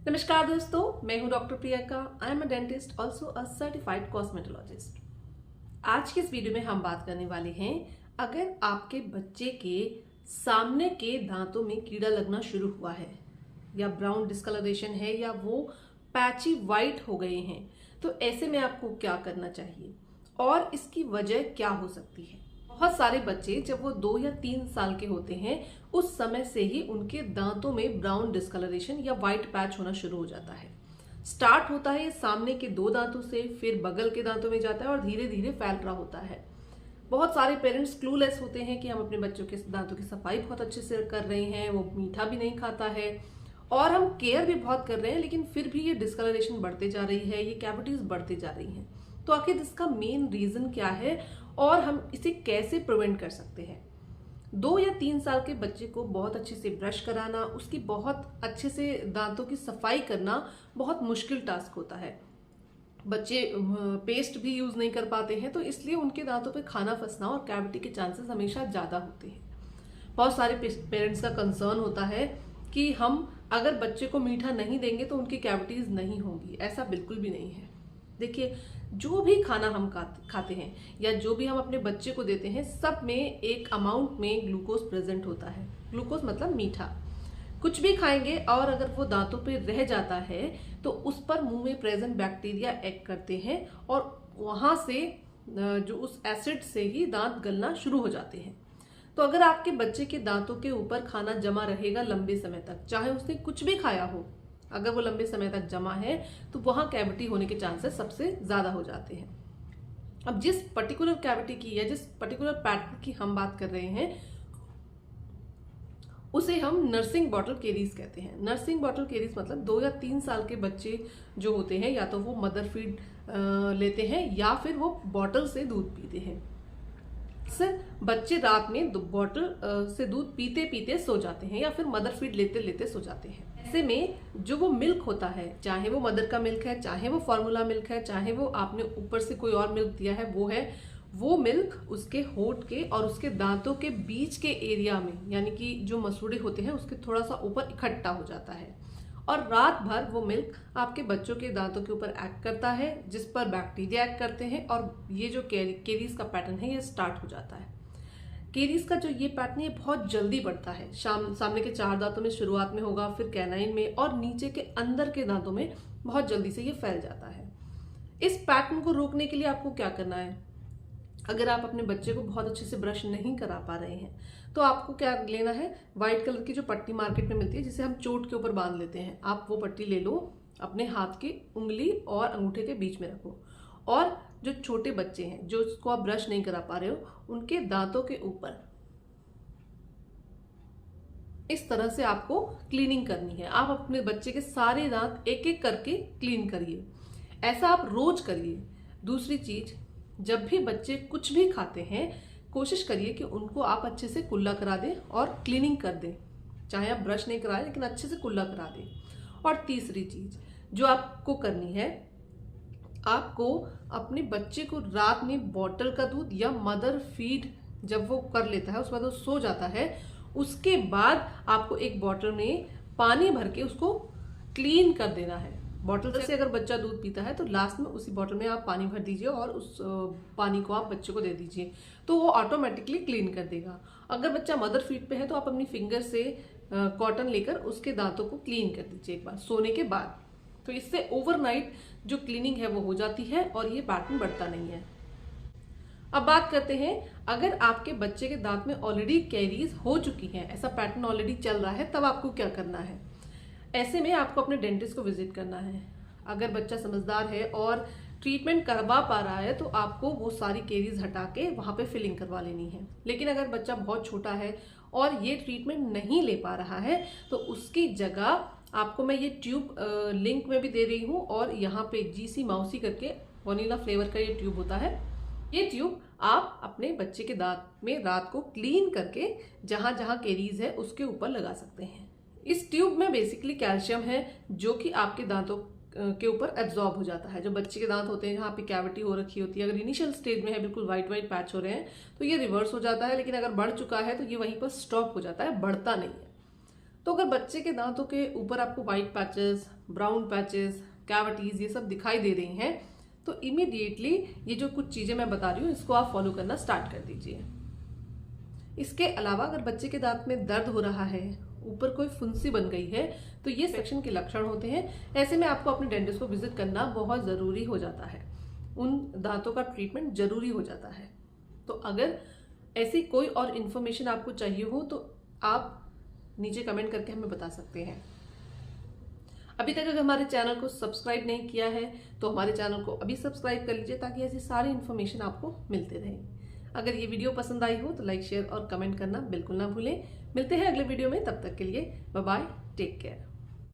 नमस्कार दोस्तों, मैं हूं doctor Priyanka. I am a dentist, also a certified cosmetologist. आज की इस वीडियो में हम बात करने वाले हैं, अगर आपके बच्चे के सामने के दांतों में कीड़ा लगना शुरू हुआ है या ब्राउन डिस्कलरेशन है या वो पैची वाइट हो गए हैं, तो ऐसे में आपको क्या करना चाहिए और इसकी वजह क्या हो सकती है। बहुत सारे बच्चे जब वो 2 या 3 साल के होते हैं उस समय से ही उनके दांतों में ब्राउन डिस्कलरेशन या वाइट पैच होना शुरू हो जाता है। स्टार्ट होता है सामने के 2 दांतों से, फिर बगल के दांतों में जाता है और धीरे धीरे फैल रहा होता है। बहुत सारे पेरेंट्स क्लूलेस होते हैं कि हम अपने बच्चों के दांतों की सफाई बहुत अच्छे से कर रहे हैं, वो मीठा भी नहीं खाता है और हम केयर भी बहुत कर रहे हैं, लेकिन फिर भी ये डिस्कलरेशन बढ़ते जा रही है, ये कैविटीज बढ़ते जा रही हैं। तो आखिर इसका मेन रीजन क्या है और हम इसे कैसे प्रिवेंट कर सकते हैं। 2 या 3 साल के बच्चे को बहुत अच्छे से ब्रश कराना, उसकी बहुत अच्छे से दांतों की सफाई करना बहुत मुश्किल टास्क होता है। बच्चे पेस्ट भी यूज नहीं कर पाते हैं, तो इसलिए उनके दांतों पे खाना फंसना और कैविटी के चांसेस हमेशा ज्यादा होते हैं। बहुत सारे पेरेंट्स का कंसर्न होता है कि हम अगर बच्चे को मीठा नहीं देंगे तो उनकी कैविटीज नहीं होंगी। ऐसा बिल्कुल भी नहीं है। देखिए, जो भी खाना हम खाते हैं या जो भी हम अपने बच्चे को देते हैं, सब में एक अमाउंट में ग्लूकोज प्रेजेंट होता है। ग्लूकोज मतलब मीठा। कुछ भी खाएंगे और अगर वो दांतों पे रह जाता है तो उस पर मुंह में प्रेजेंट बैक्टीरिया एक्ट करते हैं और वहां से जो उस एसिड से ही दांत गलना शुरू हो जाते हैं। तो अगर आपके बच्चे के दांतों के ऊपर खाना जमा रहेगा लंबे समय तक, चाहे उसने कुछ भी खाया हो, अगर वो लंबे समय तक जमा है तो वहां कैविटी होने के चांसेस सबसे ज्यादा हो जाते हैं। अब जिस पर्टिकुलर कैविटी की या जिस पर्टिकुलर पैटर्न की हम बात कर रहे हैं उसे हम नर्सिंग बॉटल केरीज कहते हैं। नर्सिंग बॉटल केरीज मतलब 2 या 3 साल के बच्चे जो होते हैं, या तो वो मदर फीड लेते हैं या फिर वो बॉटल से दूध पीते हैं। अक्सर बच्चे रात में बॉटल से दूध पीते पीते सो जाते हैं या फिर मदर फीड लेते लेते सो जाते हैं। ऐसे में जो वो मिल्क होता है, चाहे वो मदर का मिल्क है, चाहे वो फॉर्मूला मिल्क है, चाहे वो आपने ऊपर से कोई और मिल्क दिया है, वो मिल्क उसके होंठ के और उसके दांतों के बीच के एरिया में, यानी कि जो मसूड़े होते हैं उसके थोड़ा सा ऊपर इकट्ठा हो जाता है और रात भर वो मिल्क आपके बच्चों के दांतों के ऊपर एक्ट करता है, जिस पर बैक्टीरिया एक्ट करते हैं और ये जो केरीज का पैटर्न है ये स्टार्ट हो जाता है। केरीज का जो ये पैटर्न है बहुत जल्दी बढ़ता है। सामने के 4 दांतों में शुरुआत में होगा, फिर कैनाइन में और नीचे के अंदर के दांतों में बहुत जल्दी से ये फैल जाता है। इस पैटर्न को रोकने के लिए आपको क्या करना है, अगर आप अपने बच्चे को बहुत अच्छे से ब्रश नहीं करा पा रहे हैं तो आपको क्या लेना है, व्हाइट कलर की जो पट्टी मार्केट में मिलती है जिसे हम चोट के ऊपर बांध लेते हैं, आप वो पट्टी ले लो, अपने हाथ की उंगली और अंगूठे के बीच में रखो और जो छोटे बच्चे हैं जो उसको आप ब्रश नहीं करा पा रहे हो, उनके दांतों के ऊपर इस तरह से आपको क्लीनिंग करनी है। आप अपने बच्चे के सारे दांत एक एक करके क्लीन करिए। ऐसा आप रोज करिए। दूसरी चीज, जब भी बच्चे कुछ भी खाते हैं कोशिश करिए कि उनको आप अच्छे से कुल्ला करा दें और क्लीनिंग कर दें, चाहे आप ब्रश नहीं कराएं लेकिन अच्छे से कुल्ला करा दें। और तीसरी चीज जो आपको करनी है, आपको अपने बच्चे को रात में बॉटल का दूध या मदर फीड जब वो कर लेता है, उसके बाद वो सो जाता है, उसके बाद आपको एक बॉटल में पानी भर के उसको क्लीन कर देना है। बॉटल से अगर बच्चा दूध पीता है तो लास्ट में उसी बॉटल में आप पानी भर दीजिए और उस पानी को आप बच्चे को दे दीजिए, तो वो ऑटोमेटिकली क्लीन कर देगा। अगर बच्चा मदर फीड पे है तो आप अपनी फिंगर से कॉटन लेकर उसके दांतों को क्लीन कर दीजिए एक बार सोने के बाद। तो इससे ओवरनाइट जो क्लीनिंग है वो हो जाती है और ये पैटर्न बढ़ता नहीं है। अब बात करते हैं, अगर आपके बच्चे के दांत में ऑलरेडी कैरीज हो चुकी है, ऐसा पैटर्न ऑलरेडी चल रहा है, तब आपको क्या करना है। ऐसे में आपको अपने डेंटिस्ट को विजिट करना है। अगर बच्चा समझदार है और ट्रीटमेंट करवा पा रहा है तो आपको वो सारी केरीज हटा के वहां पे फिलिंग करवा लेनी है। लेकिन अगर बच्चा बहुत छोटा है और ये ट्रीटमेंट नहीं ले पा रहा है तो उसकी जगह आपको मैं ये ट्यूब लिंक में भी दे रही हूँ और यहाँ पे जीसी माउसी करके वनीला फ्लेवर का ये ट्यूब होता है। ये ट्यूब आप अपने बच्चे के दांत में रात को क्लीन करके जहां जहां केरीज है उसके ऊपर लगा सकते हैं। इस ट्यूब में बेसिकली कैल्शियम है जो कि आपके दांतों के ऊपर एब्जॉर्ब हो जाता है। जो बच्चे के दांत होते हैं जहाँ पे कैविटी हो रखी होती है, अगर इनिशियल स्टेज में है बिल्कुल वाइट वाइट पैच हो रहे हैं तो ये रिवर्स हो जाता है, लेकिन अगर बढ़ चुका है तो ये वहीं पर स्टॉप हो जाता है, बढ़ता नहीं है। तो अगर बच्चे के दांतों के ऊपर आपको white patches, brown patches, cavities ये सब दिखाई दे रही हैं तो इमीडिएटली ये जो कुछ चीजें मैं बता रही हूँ इसको आप फॉलो करना स्टार्ट कर दीजिए। इसके अलावा अगर बच्चे के दांत में दर्द हो रहा है, ऊपर कोई फुंसी बन गई है, तो ये इन्फेक्शन के लक्षण होते हैं। ऐसे में आपको अपने डेंटिस्ट को विजिट करना बहुत जरूरी हो जाता है, उन दांतों का ट्रीटमेंट जरूरी हो जाता है। तो अगर ऐसी कोई और इन्फॉर्मेशन आपको चाहिए हो तो आप नीचे कमेंट करके हमें बता सकते हैं। अभी तक अगर हमारे चैनल को सब्सक्राइब नहीं किया है तो हमारे चैनल को अभी सब्सक्राइब कर लीजिए ताकि ऐसी सारी इन्फॉर्मेशन आपको मिलते रहे। अगर ये वीडियो पसंद आई हो तो लाइक, शेयर और कमेंट करना बिल्कुल ना भूलें। मिलते हैं अगले वीडियो में, तब तक के लिए बाय बाय, टेक केयर।